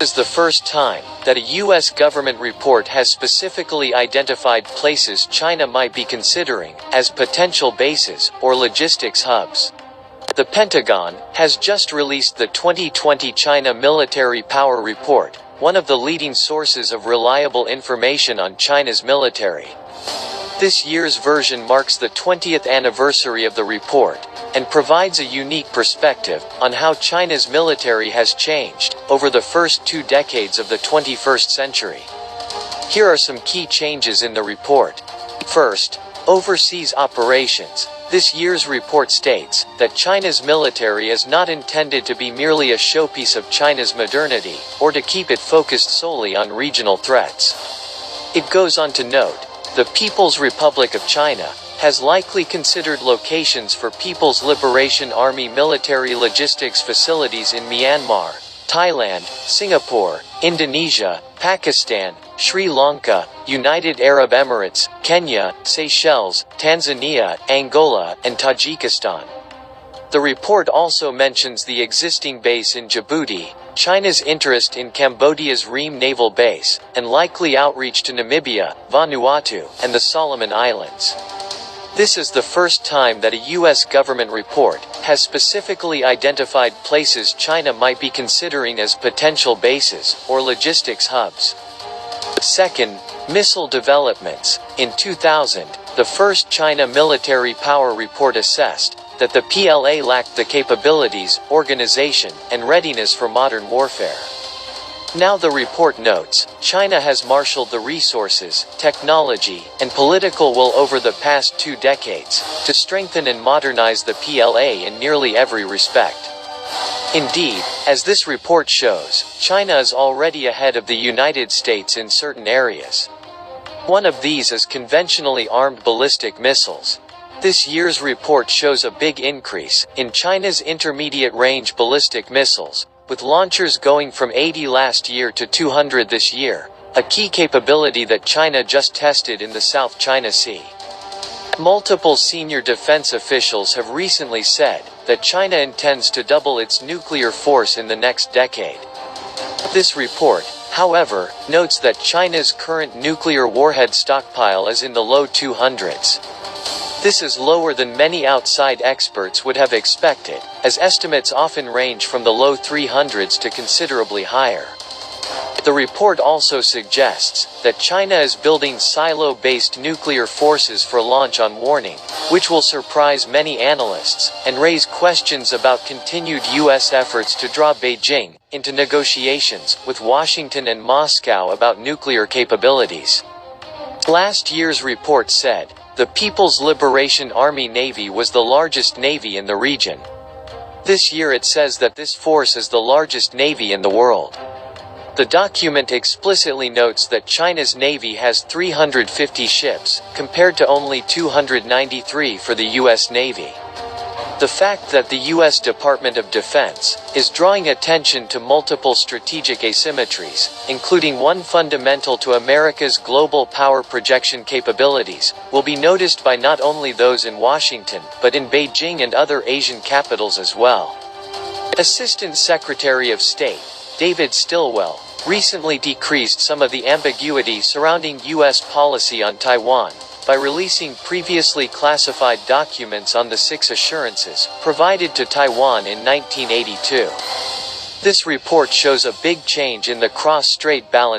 This is the first time that a U.S. government report has specifically identified places China might be considering as potential bases or logistics hubs. The Pentagon has just released the 2020 China Military Power Report, one of the leading sources of reliable information on China's military. This year's version marks the 20th anniversary of the report, and provides a unique perspective on how China's military has changed over the first 2 decades of the 21st century. Here are some key changes in the report. First, overseas operations. This year's report states that China's military is not intended to be merely a showpiece of China's modernity, or to keep it focused solely on regional threats. It goes on to note, the People's Republic of China has likely considered locations for People's Liberation Army military logistics facilities in Myanmar, Thailand, Singapore, Indonesia, Pakistan, Sri Lanka, United Arab Emirates, Kenya, Seychelles, Tanzania, Angola, and Tajikistan. The report also mentions the existing base in Djibouti, China's interest in Cambodia's Ream Naval Base, and likely outreach to Namibia, Vanuatu, and the Solomon Islands. This is the first time that a U.S. government report has specifically identified places China might be considering as potential bases or logistics hubs. Second, missile developments. In 2000, the first China Military Power Report assessed that the PLA lacked the capabilities, organization, and readiness for modern warfare. Now the report notes, China has marshaled the resources, technology, and political will over the past 2 decades to strengthen and modernize the PLA in nearly every respect. Indeed, as this report shows, China is already ahead of the United States in certain areas. One of these is conventionally armed ballistic missiles. This year's report shows a big increase in China's intermediate-range ballistic missiles, with launchers going from 80 last year to 200 this year, a key capability that China just tested in the South China Sea. Multiple senior defense officials have recently said that China intends to double its nuclear force in the next decade. This report, however, notes that China's current nuclear warhead stockpile is in the low 200s. This is lower than many outside experts would have expected, as estimates often range from the low 300s to considerably higher. The report also suggests that China is building silo-based nuclear forces for launch on warning, which will surprise many analysts, and raise questions about continued U.S. efforts to draw Beijing into negotiations with Washington and Moscow about nuclear capabilities. Last year's report said, the People's Liberation Army Navy was the largest navy in the region. This year it says that this force is the largest navy in the world. The document explicitly notes that China's navy has 350 ships, compared to only 293 for the U.S. Navy. The fact that the U.S. Department of Defense is drawing attention to multiple strategic asymmetries, including one fundamental to America's global power projection capabilities, will be noticed by not only those in Washington, but in Beijing and other Asian capitals as well. Assistant Secretary of State David Stilwell recently decreased some of the ambiguity surrounding U.S. policy on Taiwan by releasing previously classified documents on the 6 assurances provided to Taiwan in 1982. This report shows a big change in the cross-strait balance